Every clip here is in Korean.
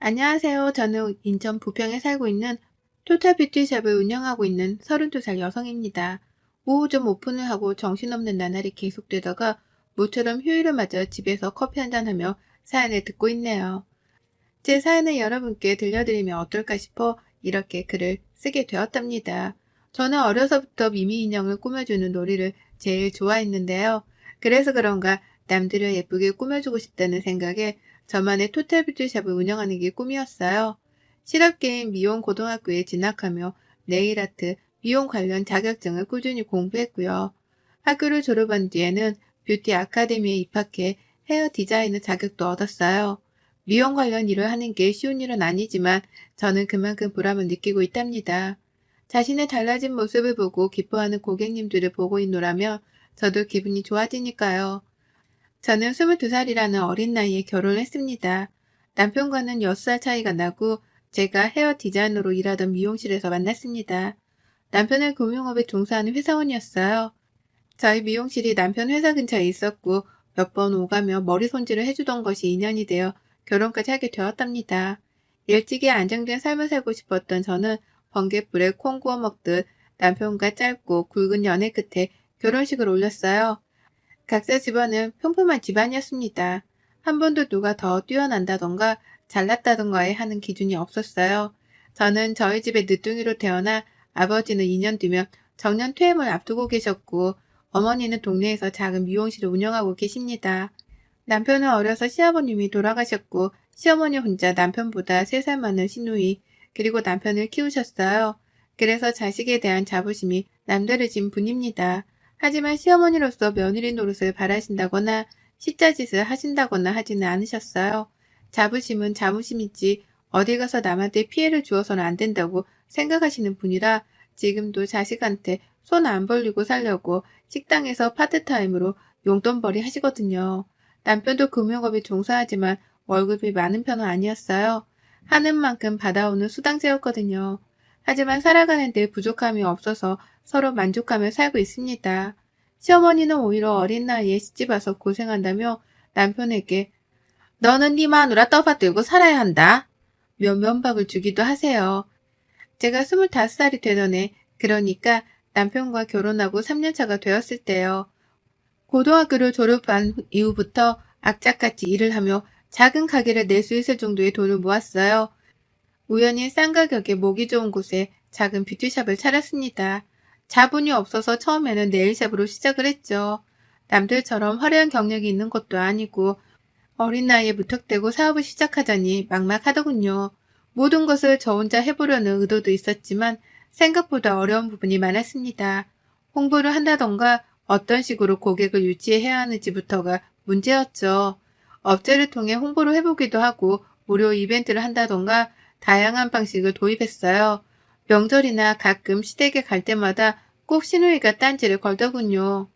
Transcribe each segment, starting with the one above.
안녕하세요. 저는 인천 부평에 살고 있는 토탈 뷰티샵을 운영하고 있는 32살 여성입니다. 오후 좀 오픈을 하고 정신없는 나날이 계속되다가 모처럼 휴일을 맞아 집에서 커피 한잔하며 사연을 듣고 있네요. 제 사연을 여러분께 들려드리면 어떨까 싶어 이렇게 글을 쓰게 되었답니다. 저는 어려서부터 미미 인형을 꾸며주는 놀이를 제일 좋아했는데요. 그래서 그런가 남들을 예쁘게 꾸며주고 싶다는 생각에 저만의 토탈 뷰티샵을 운영하는 게 꿈이었어요. 실업계인 미용 고등학교에 진학하며 네일아트, 미용 관련 자격증을 꾸준히 공부했고요. 학교를 졸업한 뒤에는 뷰티 아카데미에 입학해 헤어 디자이너 자격도 얻었어요. 미용 관련 일을 하는 게 쉬운 일은 아니지만 저는 그만큼 보람을 느끼고 있답니다. 자신의 달라진 모습을 보고 기뻐하는 고객님들을 보고 있노라면 저도 기분이 좋아지니까요. 저는 22살이라는 어린 나이에 결혼했습니다. 남편과는 6살 차이가 나고 제가 헤어 디자이너로 일하던 미용실에서 만났습니다. 남편은 금융업에 종사하는 회사원이었어요. 저희 미용실이 남편 회사 근처에 있었고 몇 번 오가며 머리 손질을 해주던 것이 인연이 되어 결혼까지 하게 되었답니다. 일찍이 안정된 삶을 살고 싶었던 저는 번갯불에 콩 구워 먹듯 남편과 짧고 굵은 연애 끝에 결혼식을 올렸어요. 각자 집안은 평범한 집안이었습니다. 한 번도 누가 더 뛰어난다던가 잘났다던가에 하는 기준이 없었어요. 저는 저희 집에 늦둥이로 태어나 아버지는 2년 뒤면 정년 퇴임을 앞두고 계셨고 어머니는 동네에서 작은 미용실을 운영하고 계십니다. 남편은 어려서 시아버님이 돌아가셨고 시어머니 혼자 남편보다 3살 많은 시누이 그리고 남편을 키우셨어요. 그래서 자식에 대한 자부심이 남다르신 분입니다. 하지만 시어머니로서 며느리 노릇을 바라신다거나 시자짓을 하신다거나 하지는 않으셨어요. 자부심은 자부심이지 어디 가서 남한테 피해를 주어서는 안 된다고 생각하시는 분이라 지금도 자식한테 손 안 벌리고 살려고 식당에서 파트타임으로 용돈벌이 하시거든요. 남편도 금융업에 종사하지만 월급이 많은 편은 아니었어요. 하는 만큼 받아오는 수당제였거든요. 하지만 살아가는데 부족함이 없어서 서로 만족하며 살고 있습니다. 시어머니는 오히려 어린 나이에 시집와서 고생한다며 남편에게 너는 네 마누라 떠받들고 살아야 한다. 면박을 주기도 하세요. 제가 25살이 되던 해, 그러니까 남편과 결혼하고 3년차가 되었을 때요. 고등학교를 졸업한 이후부터 악착같이 일을 하며 작은 가게를 낼 수 있을 정도의 돈을 모았어요. 우연히 싼 가격에 모기 좋은 곳에 작은 뷰티샵을 차렸습니다. 자본이 없어서 처음에는 네일샵으로 시작을 했죠. 남들처럼 화려한 경력이 있는 것도 아니고 어린 나이에 무턱대고 사업을 시작하자니 막막하더군요. 모든 것을 저 혼자 해보려는 의도도 있었지만 생각보다 어려운 부분이 많았습니다. 홍보를 한다던가 어떤 식으로 고객을 유치해야 하는지부터가 문제였죠. 업체를 통해 홍보를 해보기도 하고 무료 이벤트를 한다던가 다양한 방식을 도입했어요. 명절이나 가끔 시댁에 갈 때마다 꼭 시누이가 딴지를 걸더군요.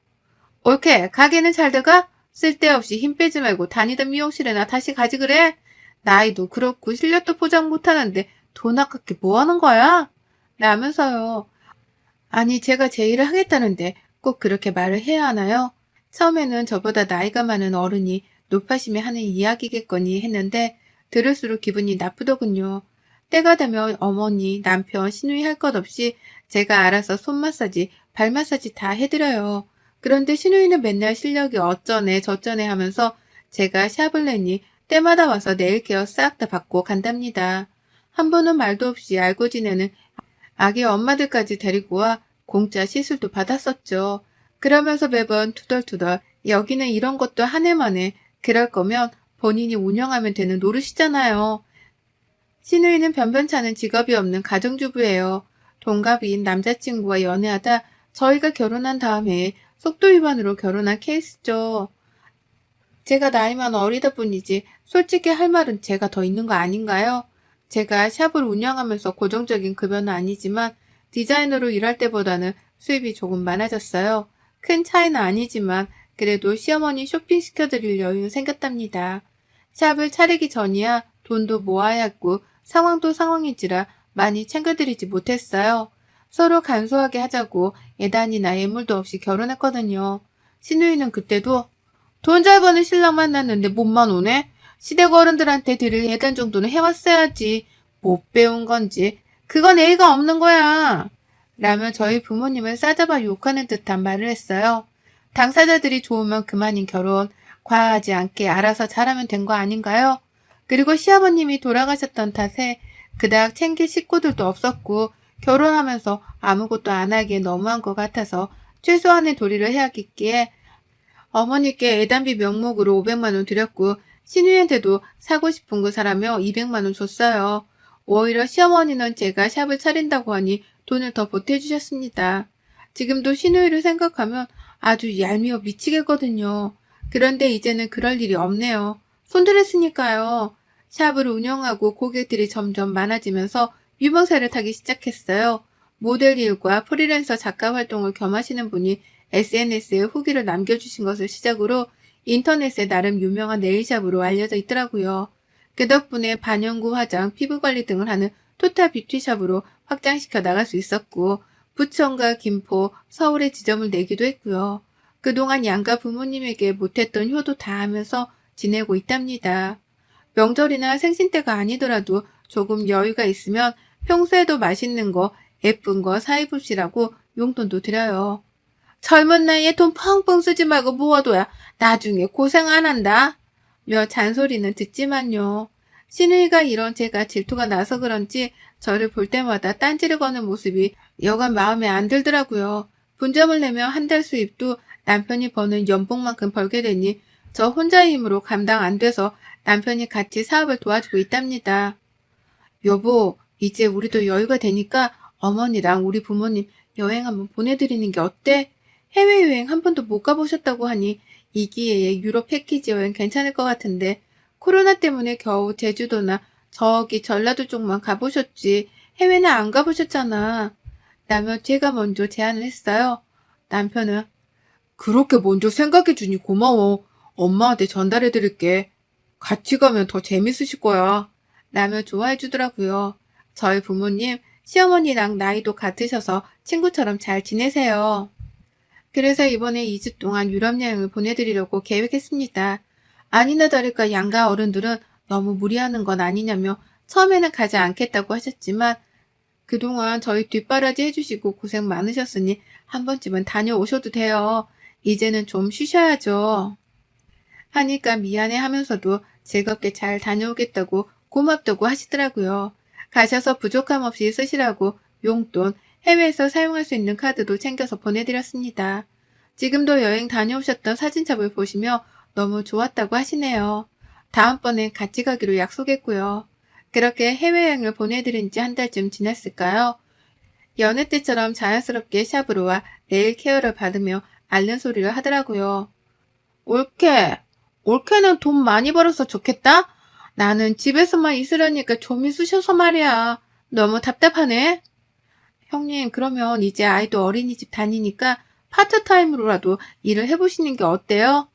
옳게 가게는 잘 돼가? 쓸데없이 힘 빼지 말고 다니던 미용실에나 다시 가지 그래? 나이도 그렇고 실력도 포장 못하는데 돈 아깝게 뭐하는 거야? 라면서요. 아니 제가 제 일을 하겠다는데 꼭 그렇게 말을 해야 하나요? 처음에는 저보다 나이가 많은 어른이 높아심에 하는 이야기겠거니 했는데 들을수록 기분이 나쁘더군요. 때가 되면 어머니, 남편, 시누이 할 것 없이 제가 알아서 손 마사지, 발 마사지 다 해드려요. 그런데 시누이는 맨날 실력이 어쩌네 저쩌네 하면서 제가 샵을 내니 때마다 와서 네일 케어 싹 다 받고 간답니다. 한 번은 말도 없이 알고 지내는 아기 엄마들까지 데리고 와 공짜 시술도 받았었죠. 그러면서 매번 투덜투덜 여기는 이런 것도 한 해만에 그럴 거면 본인이 운영하면 되는 노릇이잖아요. 시누이는 변변찮은 직업이 없는 가정주부예요. 동갑인 남자친구와 연애하다 저희가 결혼한 다음에 속도 위반으로 결혼한 케이스죠. 제가 나이만 어리다 뿐이지 솔직히 할 말은 제가 더 있는 거 아닌가요? 제가 샵을 운영하면서 고정적인 급여는 아니지만 디자이너로 일할 때보다는 수입이 조금 많아졌어요. 큰 차이는 아니지만 그래도 시어머니 쇼핑시켜드릴 여유는 생겼답니다. 샵을 차리기 전이야 돈도 모아야 했고 상황도 상황인지라 많이 챙겨드리지 못했어요. 서로 간소하게 하자고 예단이나 예물도 없이 결혼했거든요. 시누이는 그때도 돈 잘 버는 신랑 만났는데 몸만 오네? 시댁 어른들한테 드릴 예단 정도는 해왔어야지. 못 배운 건지. 그건 예의가 없는 거야. 라며 저희 부모님을 싸잡아 욕하는 듯한 말을 했어요. 당사자들이 좋으면 그만인 결혼, 과하지 않게 알아서 잘하면 된 거 아닌가요? 그리고 시아버님이 돌아가셨던 탓에 그닥 챙길 식구들도 없었고 결혼하면서 아무것도 안 하기에 너무한 것 같아서 최소한의 도리를 해야겠기에 어머니께 애단비 명목으로 500만 원 드렸고 신우이한테도 사고 싶은 거 사라며 200만 원 줬어요. 오히려 시어머니는 제가 샵을 차린다고 하니 돈을 더 보태주셨습니다. 지금도 신우이를 생각하면 아주 얄미워 미치겠거든요. 그런데 이제는 그럴 일이 없네요. 손들었으니까요. 샵을 운영하고 고객들이 점점 많아지면서 유명세를 타기 시작했어요. 모델 일과 프리랜서 작가 활동을 겸하시는 분이 SNS에 후기를 남겨주신 것을 시작으로 인터넷에 나름 유명한 네일샵으로 알려져 있더라고요. 그 덕분에 반영구 화장, 피부관리 등을 하는 토탈 뷰티샵으로 확장시켜 나갈 수 있었고 부천과 김포, 서울에 지점을 내기도 했고요. 그동안 양가 부모님에게 못했던 효도 다 하면서 지내고 있답니다. 명절이나 생신 때가 아니더라도 조금 여유가 있으면 평소에도 맛있는 거, 예쁜 거 사입읍시라고 용돈도 드려요. 젊은 나이에 돈 펑펑 쓰지 말고 모아둬야 나중에 고생 안 한다. 며 잔소리는 듣지만요. 신우이가 이런 제가 질투가 나서 그런지 저를 볼 때마다 딴지를 거는 모습이 여간 마음에 안 들더라고요. 분점을 내면 한 달 수입도 남편이 버는 연봉만큼 벌게 되니 저 혼자의 힘으로 감당 안 돼서 남편이 같이 사업을 도와주고 있답니다. 여보, 이제 우리도 여유가 되니까 어머니랑 우리 부모님 여행 한번 보내드리는 게 어때? 해외여행 한 번도 못 가보셨다고 하니 이 기회에 유럽 패키지 여행 괜찮을 것 같은데 코로나 때문에 겨우 제주도나 저기 전라도 쪽만 가보셨지 해외는 안 가보셨잖아. 라며 제가 먼저 제안을 했어요. 남편은 그렇게 먼저 생각해주니 고마워. 엄마한테 전달해드릴게. 같이 가면 더 재밌으실 거야. 라며 좋아해주더라고요. 저희 부모님, 시어머니랑 나이도 같으셔서 친구처럼 잘 지내세요. 그래서 이번에 2주 동안 유럽 여행을 보내드리려고 계획했습니다. 아니나 다를까 양가 어른들은 너무 무리하는 건 아니냐며 처음에는 가지 않겠다고 하셨지만 그동안 저희 뒷바라지 해주시고 고생 많으셨으니 한 번쯤은 다녀오셔도 돼요. 이제는 좀 쉬셔야죠. 하니까 미안해 하면서도 즐겁게 잘 다녀오겠다고 고맙다고 하시더라고요. 가셔서 부족함 없이 쓰시라고 용돈, 해외에서 사용할 수 있는 카드도 챙겨서 보내드렸습니다. 지금도 여행 다녀오셨던 사진첩을 보시며 너무 좋았다고 하시네요. 다음번엔 같이 가기로 약속했고요. 그렇게 해외여행을 보내드린 지 한 달쯤 지났을까요? 여느 때처럼 자연스럽게 샵으로 와 네일 케어를 받으며 앓는 소리를 하더라고요. 올케는 돈 많이 벌어서 좋겠다? 나는 집에서만 있으려니까 좀이 쑤셔서 말이야. 너무 답답하네. 형님, 그러면 이제 아이도 어린이집 다니니까 파트타임으로라도 일을 해보시는 게 어때요?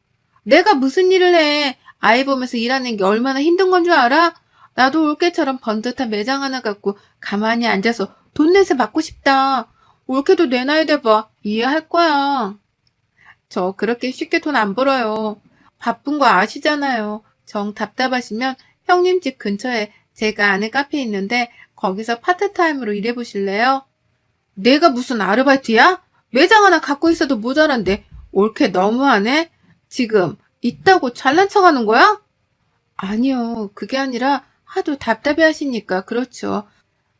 내가 무슨 일을 해? 아이 보면서 일하는 게 얼마나 힘든 건 줄 알아? 나도 올케처럼 번듯한 매장 하나 갖고 가만히 앉아서 돈 내세 받고 싶다. 올케도 내 나이 돼봐. 이해할 거야. 저 그렇게 쉽게 돈 안 벌어요. 바쁜 거 아시잖아요. 정 답답하시면 형님 집 근처에 제가 아는 카페 있는데 거기서 파트타임으로 일해보실래요? 내가 무슨 아르바이트야? 매장 하나 갖고 있어도 모자란데 올케 너무하네? 지금 있다고 잘난 척하는 거야? 아니요. 그게 아니라 하도 답답해 하시니까 그렇죠.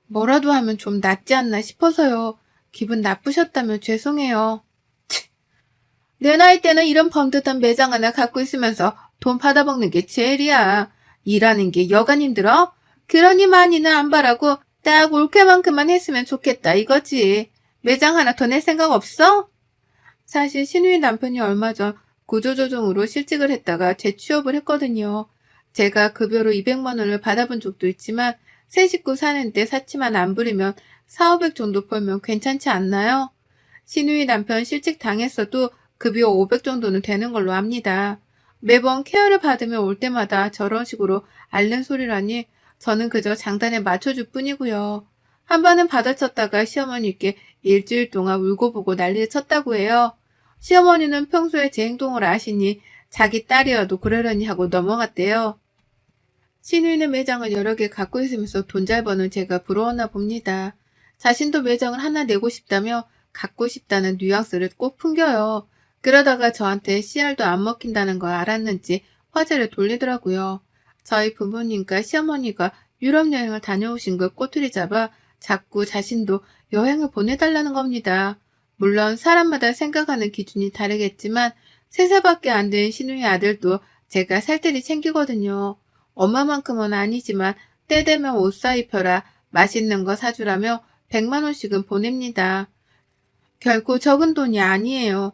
뭐라도 하면 좀 낫지 않나 싶어서요. 기분 나쁘셨다면 죄송해요. 내 나이 때는 이런 번듯한 매장 하나 갖고 있으면서 돈 받아먹는 게 제일이야. 일하는 게 여간 힘들어? 그러니 많이는 안 바라고 딱 올케만큼만 했으면 좋겠다 이거지. 매장 하나 더 낼 생각 없어? 사실 신우이 남편이 얼마 전 구조조정으로 실직을 했다가 재취업을 했거든요. 제가 급여로 200만 원을 받아본 적도 있지만 세 식구 사는데 사치만 안 부리면 4,500 정도 벌면 괜찮지 않나요? 신우이 남편 실직 당했어도 급여 500 정도는 되는 걸로 압니다. 매번 케어를 받으며 올 때마다 저런 식으로 앓는 소리라니 저는 그저 장단에 맞춰줄 뿐이고요. 한 번은 받아쳤다가 시어머니께 일주일 동안 울고 보고 난리를 쳤다고 해요. 시어머니는 평소에 제 행동을 아시니 자기 딸이어도 그러려니 하고 넘어갔대요. 신우이는 매장을 여러 개 갖고 있으면서 돈 잘 버는 제가 부러웠나 봅니다. 자신도 매장을 하나 내고 싶다며 갖고 싶다는 뉘앙스를 꼭 풍겨요. 그러다가 저한테 씨알도 안 먹힌다는 걸 알았는지 화제를 돌리더라고요. 저희 부모님과 시어머니가 유럽 여행을 다녀오신 걸 꼬투리 잡아 자꾸 자신도 여행을 보내달라는 겁니다. 물론 사람마다 생각하는 기준이 다르겠지만 3살밖에 안 된 신우이 아들도 제가 살뜰히 챙기거든요. 엄마만큼은 아니지만 때 되면 옷 사 입혀라, 맛있는 거 사주라며 100만 원씩은 보냅니다. 결코 적은 돈이 아니에요.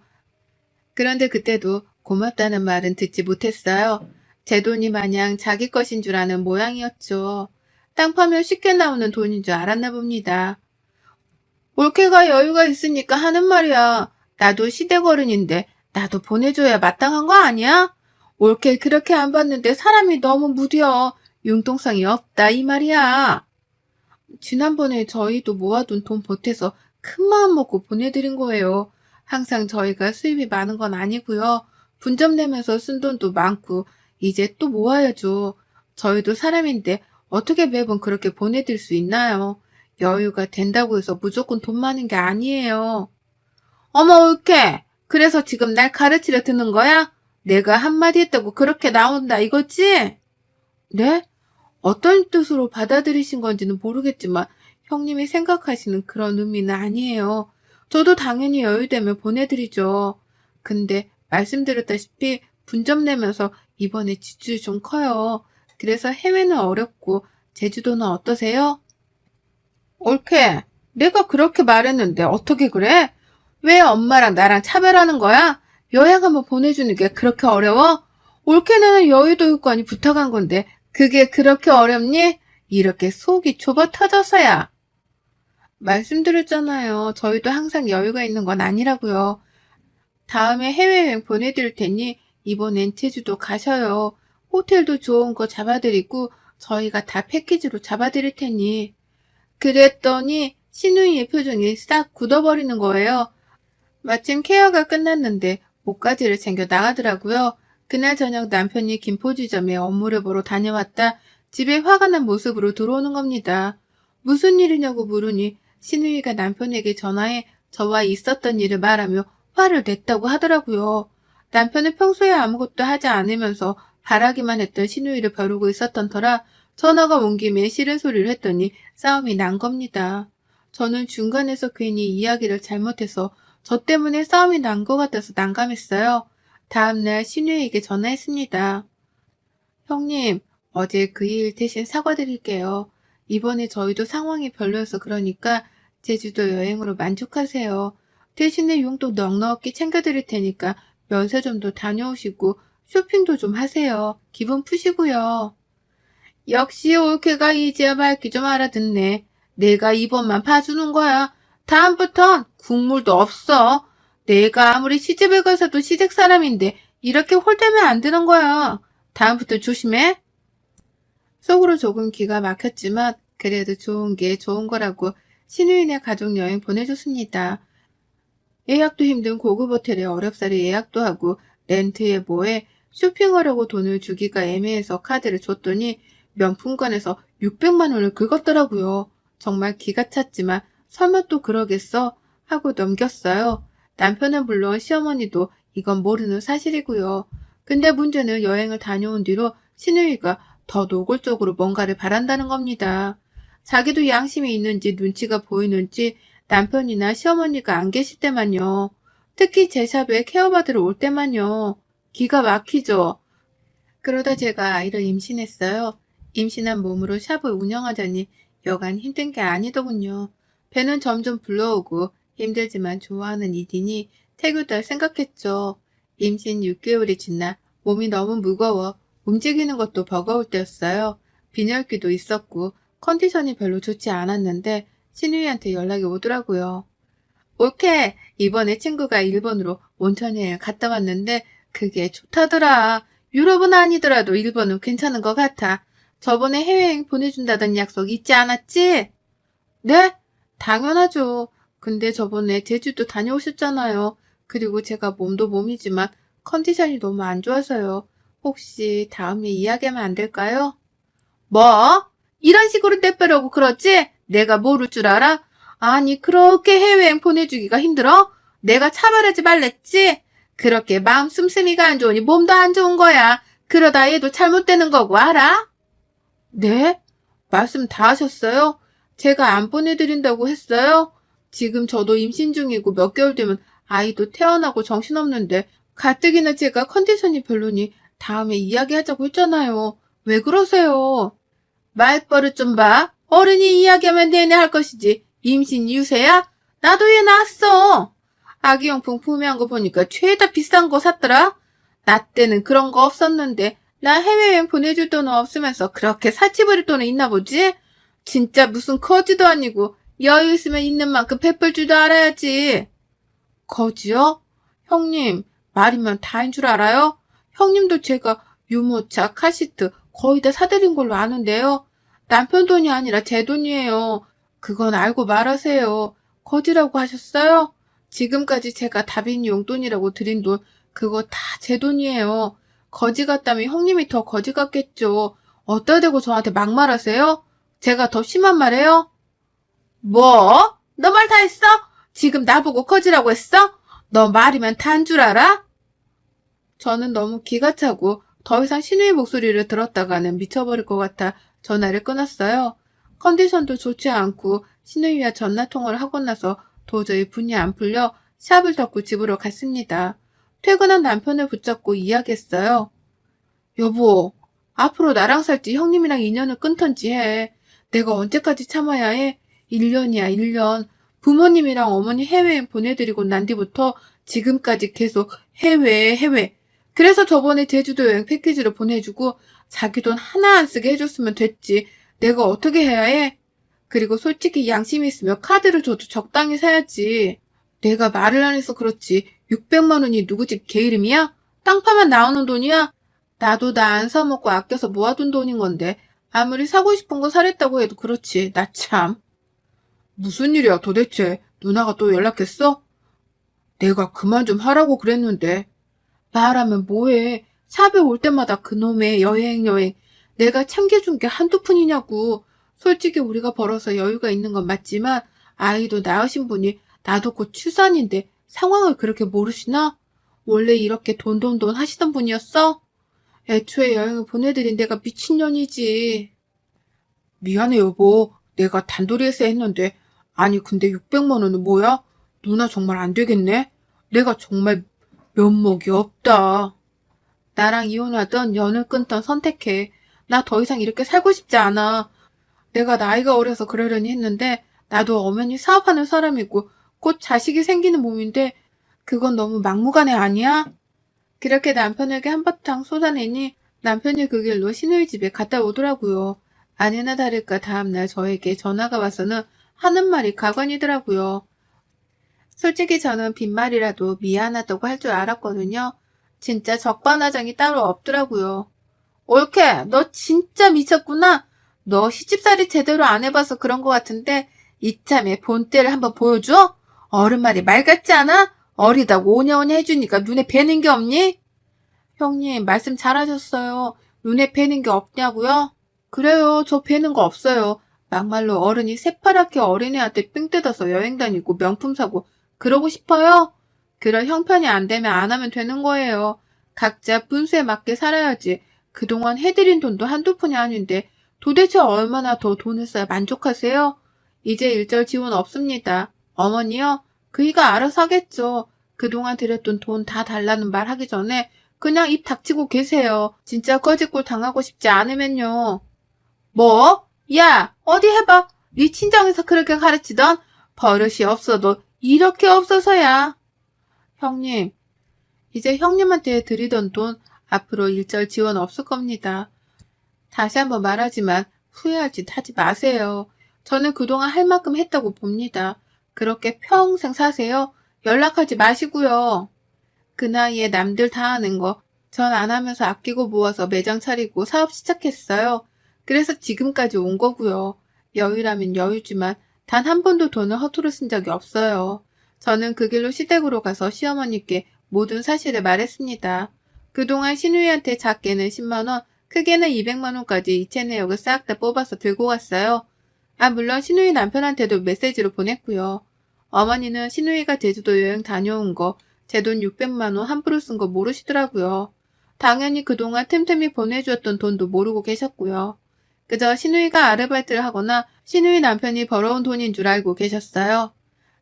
그런데 그때도 고맙다는 말은 듣지 못했어요. 제 돈이 마냥 자기 것인 줄 아는 모양이었죠. 땅 파면 쉽게 나오는 돈인 줄 알았나 봅니다. 올케가 여유가 있으니까 하는 말이야. 나도 시댁 어른인데 나도 보내줘야 마땅한 거 아니야? 올케 그렇게 안 봤는데 사람이 너무 무뎌. 융통성이 없다 이 말이야. 지난번에 저희도 모아둔 돈 보태서 큰 마음 먹고 보내드린 거예요. 항상 저희가 수입이 많은 건 아니고요. 분점 내면서 쓴 돈도 많고 이제 또 모아야죠. 저희도 사람인데 어떻게 매번 그렇게 보내드릴 수 있나요? 여유가 된다고 해서 무조건 돈 많은 게 아니에요. 어머 올케, 그래서 지금 날 가르치려 드는 거야? 내가 한마디 했다고 그렇게 나온다 이거지? 네? 어떤 뜻으로 받아들이신 건지는 모르겠지만 형님이 생각하시는 그런 의미는 아니에요. 저도 당연히 여유되면 보내드리죠. 근데 말씀드렸다시피 분점 내면서 이번에 지출이 좀 커요. 그래서 해외는 어렵고 제주도는 어떠세요? 옳게. 내가 그렇게 말했는데 어떻게 그래? 왜 엄마랑 나랑 차별하는 거야? 여행 한번 보내주는 게 그렇게 어려워? 옳게 내는 여유도 있고 부탁한 건데 그게 그렇게 어렵니? 이렇게 속이 좁아 터져서야. 말씀드렸잖아요. 저희도 항상 여유가 있는 건 아니라고요. 다음에 해외여행 보내드릴 테니 이번엔 제주도 가셔요. 호텔도 좋은 거 잡아드리고 저희가 다 패키지로 잡아드릴 테니. 그랬더니 신우이의 표정이 싹 굳어버리는 거예요. 마침 케어가 끝났는데 옷가지를 챙겨 나가더라고요. 그날 저녁 남편이 김포지점에 업무를 보러 다녀왔다 집에 화가 난 모습으로 들어오는 겁니다. 무슨 일이냐고 물으니 신우이가 남편에게 전화해 저와 있었던 일을 말하며 화를 냈다고 하더라고요. 남편은 평소에 아무것도 하지 않으면서 바라기만 했던 신우이를 벼르고 있었던 터라 전화가 온 김에 싫은 소리를 했더니 싸움이 난 겁니다. 저는 중간에서 괜히 이야기를 잘못해서 저 때문에 싸움이 난 것 같아서 난감했어요. 다음날 신우에게 전화했습니다. 형님, 어제 그 일 대신 사과드릴게요. 이번에 저희도 상황이 별로여서 그러니까 제주도 여행으로 만족하세요. 대신에 용돈 넉넉히 챙겨드릴 테니까 면세점도 다녀오시고 쇼핑도 좀 하세요. 기분 푸시고요. 역시 올케가 이제야 밝기 좀 알아듣네. 내가 이번만 봐주는 거야. 다음부턴 국물도 없어. 내가 아무리 시집을 가서도 시댁 사람인데 이렇게 홀대면 안 되는 거야. 다음부터 조심해. 속으로 조금 기가 막혔지만 그래도 좋은 게 좋은 거라고 신우이네 가족여행 보내줬습니다. 예약도 힘든 고급 호텔에 어렵사리 예약도 하고 렌트에 뭐에 쇼핑하려고 돈을 주기가 애매해서 카드를 줬더니 명품관에서 600만 원을 긁었더라고요. 정말 기가 찼지만 설마 또 그러겠어? 하고 넘겼어요. 남편은 물론 시어머니도 이건 모르는 사실이고요. 근데 문제는 여행을 다녀온 뒤로 신우이가 더 노골적으로 뭔가를 바란다는 겁니다. 자기도 양심이 있는지 눈치가 보이는지 남편이나 시어머니가 안 계실 때만요. 특히 제 샵에 케어받으러 올 때만요. 기가 막히죠. 그러다 제가 아이를 임신했어요. 임신한 몸으로 샵을 운영하자니 여간 힘든 게 아니더군요. 배는 점점 불러오고 힘들지만 좋아하는 일이니 태교달 생각했죠. 임신 6개월이 지나 몸이 너무 무거워 움직이는 것도 버거울 때였어요. 빈혈기도 있었고 컨디션이 별로 좋지 않았는데 신우이한테 연락이 오더라고요. 올케, 이번에 친구가 일본으로 온천여행 갔다 왔는데 그게 좋다더라. 유럽은 아니더라도 일본은 괜찮은 것 같아. 저번에 해외여행 보내준다던 약속 잊지 않았지? 네? 당연하죠. 근데 저번에 제주도 다녀오셨잖아요. 그리고 제가 몸도 몸이지만 컨디션이 너무 안 좋아서요. 혹시 다음에 이야기하면 안 될까요? 뭐? 이런 식으로 떼빼려고 그러지? 내가 모를 줄 알아? 아니, 그렇게 해외여행 보내주기가 힘들어? 내가 차별하지 말랬지? 그렇게 마음 씀씀이가 안 좋으니 몸도 안 좋은 거야. 그러다 얘도 잘못되는 거고, 알아? 네? 말씀 다 하셨어요? 제가 안 보내드린다고 했어요? 지금 저도 임신 중이고 몇 개월 되면 아이도 태어나고 정신없는데 가뜩이나 제가 컨디션이 별로니 다음에 이야기하자고 했잖아요. 왜 그러세요? 말버릇 좀 봐. 어른이 이야기하면 내내 할 것이지. 임신 유세야? 나도 얘 낳았어. 아기용품 구매한 거 보니까 죄다 비싼 거 샀더라. 나 때는 그런 거 없었는데 나 해외여행 보내줄 돈은 없으면서 그렇게 사치 부릴 돈은 있나 보지? 진짜 무슨 거지도 아니고 여유 있으면 있는 만큼 베풀 줄도 알아야지. 거지요? 형님, 말이면 다인 줄 알아요? 형님도 제가 유모차, 카시트 거의 다 사드린 걸로 아는데요. 남편 돈이 아니라 제 돈이에요. 그건 알고 말하세요. 거지라고 하셨어요? 지금까지 제가 다빈이 용돈이라고 드린 돈 그거 다 제 돈이에요. 거지 같다면 형님이 더 거지 같겠죠. 어따 대고 저한테 막말하세요? 제가 더 심한 말해요? 뭐? 너 말 다 했어? 지금 나보고 거지라고 했어? 너 말이면 다인 줄 알아? 저는 너무 기가 차고 더 이상 신우의 목소리를 들었다가는 미쳐버릴 것 같아 전화를 끊었어요. 컨디션도 좋지 않고 신우이와 전화통화를 하고 나서 도저히 분이 안 풀려 샵을 덮고 집으로 갔습니다. 퇴근한 남편을 붙잡고 이야기했어요. 여보, 앞으로 나랑 살지 형님이랑 인연을 끊던지 해. 내가 언제까지 참아야 해? 1년이야, 1년. 부모님이랑 어머니 해외여행 보내드리고 난 뒤부터 지금까지 계속 해외. 그래서 저번에 제주도 여행 패키지를 보내주고 자기 돈 하나 안 쓰게 해줬으면 됐지. 내가 어떻게 해야 해? 그리고 솔직히 양심이 있으면 카드를 줘도 적당히 사야지. 내가 말을 안 해서 그렇지. 600만 원이 누구 집 개 이름이야? 땅 파면 나오는 돈이야? 나도 나 안 사먹고 아껴서 모아둔 돈인 건데 아무리 사고 싶은 거 사랬다고 해도 그렇지. 나 참. 무슨 일이야 도대체? 누나가 또 연락했어? 내가 그만 좀 하라고 그랬는데. 말하면 뭐해. 샵에 올 때마다 그놈의 여행. 내가 챙겨준 게 한두 푼이냐고. 솔직히 우리가 벌어서 여유가 있는 건 맞지만 아이도 낳으신 분이 나도 곧 출산인데 상황을 그렇게 모르시나? 원래 이렇게 돈 하시던 분이었어? 애초에 여행을 보내드린 내가 미친년이지. 미안해 여보. 내가 단도리에서 했는데 아니 근데 600만 원은 뭐야? 누나 정말 안 되겠네. 내가 정말 면목이 없다. 나랑 이혼하던 연을 끊던 선택해. 나 더 이상 이렇게 살고 싶지 않아. 내가 나이가 어려서 그러려니 했는데 나도 엄연히 사업하는 사람이고 곧 자식이 생기는 몸인데 그건 너무 막무가내 아니야? 그렇게 남편에게 한바탕 쏟아내니 남편이 그 길로 시누이 집에 갔다 오더라고요. 아니나 다를까 다음날 저에게 전화가 와서는 하는 말이 가관이더라고요. 솔직히 저는 빈말이라도 미안하다고 할 줄 알았거든요. 진짜 적반하장이 따로 없더라고요. 올케, 너 진짜 미쳤구나. 너 시집살이 제대로 안 해봐서 그런 것 같은데 이참에 본때를 한번 보여줘? 어른 말이 말 같지 않아? 어리다고 오냐오냐 해주니까 눈에 뵈는 게 없니? 형님, 말씀 잘하셨어요. 눈에 뵈는 게 없냐고요? 그래요, 저 뵈는 거 없어요. 막말로 어른이 새파랗게 어린애한테 삥 뜯어서 여행 다니고 명품 사고 그러고 싶어요? 그럴 형편이 안 되면 안 하면 되는 거예요. 각자 분수에 맞게 살아야지. 그동안 해드린 돈도 한두 푼이 아닌데 도대체 얼마나 더 돈을 써야 만족하세요? 이제 일절 지원 없습니다. 어머니요? 그이가 알아서 하겠죠. 그동안 들였던 돈 다 달라는 말 하기 전에 그냥 입 닥치고 계세요. 진짜 거짓골 당하고 싶지 않으면요. 뭐? 야, 어디 해봐. 네 친정에서 그렇게 가르치던 버릇이 없어도 이렇게 없어서야. 형님, 이제 형님한테 드리던 돈 앞으로 일절 지원 없을 겁니다. 다시 한번 말하지만 후회할 짓 하지 마세요. 저는 그동안 할 만큼 했다고 봅니다. 그렇게 평생 사세요. 연락하지 마시고요. 그 나이에 남들 다 하는 거 전 안 하면서 아끼고 모아서 매장 차리고 사업 시작했어요. 그래서 지금까지 온 거고요. 여유라면 여유지만 단 한 번도 돈을 허투루 쓴 적이 없어요. 저는 그 길로 시댁으로 가서 시어머니께 모든 사실을 말했습니다. 그동안 신우이한테 작게는 10만 원, 크게는 200만 원까지 이체 내역을 싹 다 뽑아서 들고 갔어요. 물론 신우이 남편한테도 메시지로 보냈고요. 어머니는 신우이가 제주도 여행 다녀온 거, 제 돈 600만 원 함부로 쓴 거 모르시더라고요. 당연히 그동안 틈틈이 보내주었던 돈도 모르고 계셨고요. 그저 신우이가 아르바이트를 하거나 신우이 남편이 벌어온 돈인 줄 알고 계셨어요.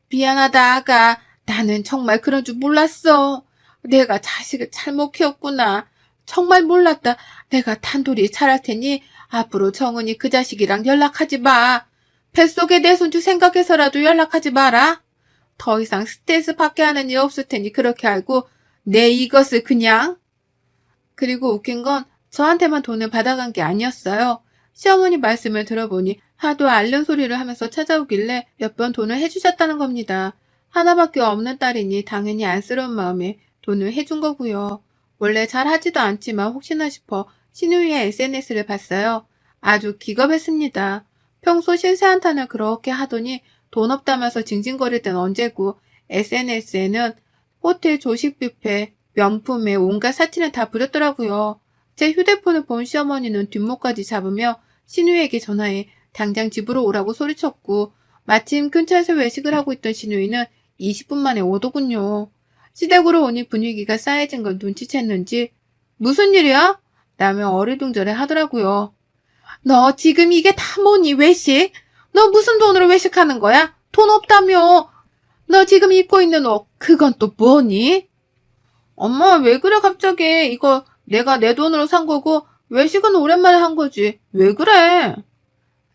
미안하다, 아가. 나는 정말 그런 줄 몰랐어. 내가 자식을 잘못 키웠구나. 정말 몰랐다. 내가 단돌이 잘할 테니 앞으로 정은이 그 자식이랑 연락하지 마. 뱃속에 내 손주 생각해서라도 연락하지 마라. 더 이상 스트레스 받게 하는 일 없을 테니 그렇게 알고 내 이것을 그냥. 그리고 웃긴 건 저한테만 돈을 받아간 게 아니었어요. 시어머니 말씀을 들어보니 하도 앓는 소리를 하면서 찾아오길래 몇 번 돈을 해주셨다는 겁니다. 하나밖에 없는 딸이니 당연히 안쓰러운 마음에 돈을 해준 거고요. 원래 잘 하지도 않지만 혹시나 싶어 신우이의 SNS를 봤어요. 아주 기겁했습니다. 평소 신세한탄을 그렇게 하더니 돈 없다면서 징징거릴 땐 언제고 SNS에는 호텔 조식 뷔페, 명품에 온갖 사진을 다 부렸더라고요. 제 휴대폰을 본 시어머니는 뒷목까지 잡으며 신우이에게 전화해 당장 집으로 오라고 소리쳤고 마침 근처에서 외식을 하고 있던 신우이는 20분 만에 오더군요. 시댁으로 오니 분위기가 싸해진 걸 눈치챘는지 무슨 일이야? 라며 어리둥절해 하더라고요. 너 지금 이게 다 뭐니 외식? 너 무슨 돈으로 외식하는 거야? 돈 없다며. 너 지금 입고 있는 옷 그건 또 뭐니? 엄마 왜 그래 갑자기. 이거 내가 내 돈으로 산 거고 외식은 오랜만에 한 거지. 왜 그래?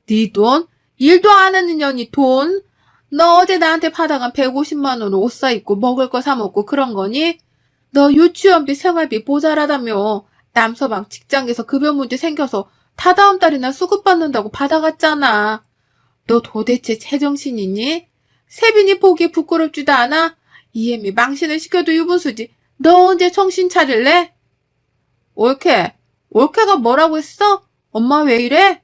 네 돈? 일도 안 하는 년이 돈? 너 어제 나한테 받아간 150만 원으로 옷 사 입고 먹을 거 사 먹고 그런 거니? 너 유치원비 생활비 모자라다며. 남서방 직장에서 급여 문제 생겨서 다다음 달이나 수급 받는다고 받아갔잖아. 너 도대체 제정신이니? 세빈이 보기에 부끄럽지도 않아? 이애미 망신을 시켜도 유분수지. 너 언제 정신 차릴래? 올케. 올케가 뭐라고 했어? 엄마 왜 이래?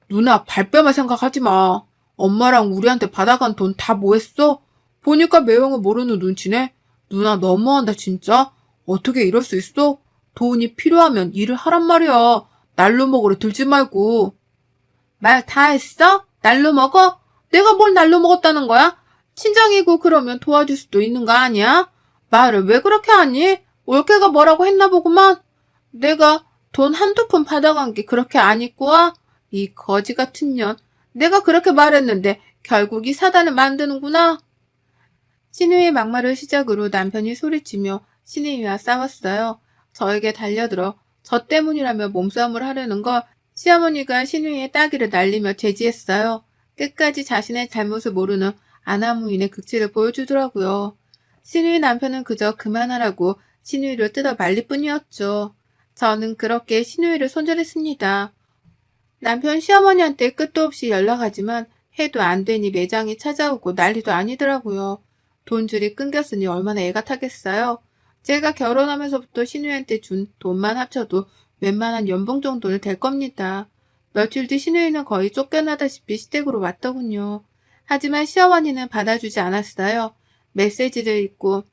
누나 발뺌할 생각하지 마. 엄마랑 우리한테 받아간 돈 다 뭐했어? 보니까 매형을 모르는 눈치네. 누나 너무한다 진짜. 어떻게 이럴 수 있어? 돈이 필요하면 일을 하란 말이야. 날로 먹으러 들지 말고. 말 다 했어? 날로 먹어? 내가 뭘 날로 먹었다는 거야? 친정이고 그러면 도와줄 수도 있는 거 아니야? 말을 왜 그렇게 하니? 올케가 뭐라고 했나 보구만. 내가 돈 한두 푼 받아간 게 그렇게 안 있고 와? 이 거지 같은 년. 내가 그렇게 말했는데 결국 이 사단을 만드는구나. 신우이의 막말을 시작으로 남편이 소리치며 신우이와 싸웠어요. 저에게 달려들어 저 때문이라며 몸싸움을 하려는 걸 시어머니가 신우이의 따귀를 날리며 제지했어요. 끝까지 자신의 잘못을 모르는 아나무인의 극치를 보여주더라고요. 신우이 남편은 그저 그만하라고 신우이를 뜯어 말릴 뿐이었죠. 저는 그렇게 신우이를 손절했습니다. 남편 시어머니한테 끝도 없이 연락하지만 해도 안 되니 매장이 찾아오고 난리도 아니더라고요. 돈줄이 끊겼으니 얼마나 애가 타겠어요. 제가 결혼하면서부터 신우이한테 준 돈만 합쳐도 웬만한 연봉 정도는 될 겁니다. 며칠 뒤 신우이는 거의 쫓겨나다시피 시댁으로 왔더군요. 하지만 시어머니는 받아주지 않았어요. 메시지를 읽고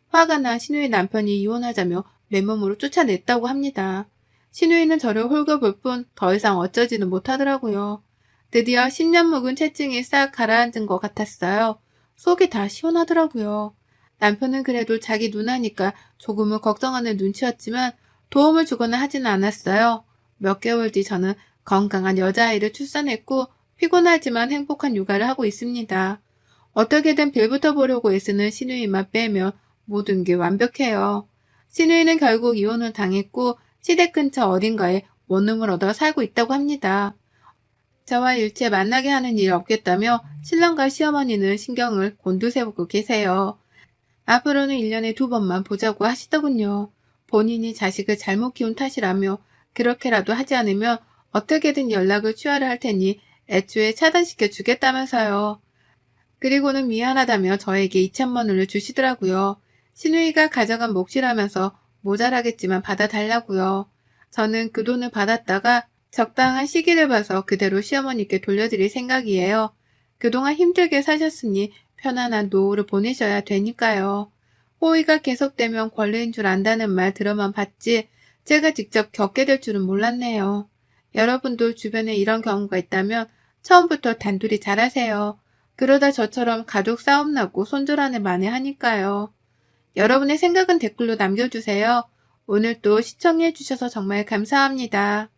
화가 난 신우이 남편이 이혼하자며 맨몸으로 쫓아냈다고 합니다. 신우이는 저를 홀겨볼 뿐 더 이상 어쩌지는 못하더라고요. 드디어 10년 묵은 체증이 싹 가라앉은 것 같았어요. 속이 다 시원하더라고요. 남편은 그래도 자기 누나니까 조금은 걱정하는 눈치였지만 도움을 주거나 하지는 않았어요. 몇 개월 뒤 저는 건강한 여자아이를 출산했고 피곤하지만 행복한 육아를 하고 있습니다. 어떻게든 빌부터 보려고 애쓰는 신우이만 빼면 모든 게 완벽해요. 신우이는 결국 이혼을 당했고 시댁 근처 어딘가에 원룸을 얻어 살고 있다고 합니다. 저와 일체 만나게 하는 일 없겠다며 신랑과 시어머니는 신경을 곤두세우고 계세요. 앞으로는 1년에 2번만 보자고 하시더군요. 본인이 자식을 잘못 키운 탓이라며 그렇게라도 하지 않으면 어떻게든 연락을 취하려 할 테니 애초에 차단시켜 주겠다면서요. 그리고는 미안하다며 저에게 2천만 원을 주시더라고요. 신우이가 가져간 몫이라면서 모자라겠지만 받아달라고요. 저는 그 돈을 받았다가 적당한 시기를 봐서 그대로 시어머니께 돌려드릴 생각이에요. 그동안 힘들게 사셨으니 편안한 노후를 보내셔야 되니까요. 호의가 계속되면 권리인 줄 안다는 말 들어만 봤지 제가 직접 겪게 될 줄은 몰랐네요. 여러분도 주변에 이런 경우가 있다면 처음부터 단둘이 잘하세요. 그러다 저처럼 가족 싸움 나고 손절하는 만회하니까요. 여러분의 생각은 댓글로 남겨주세요. 오늘 또 시청해주셔서 정말 감사합니다.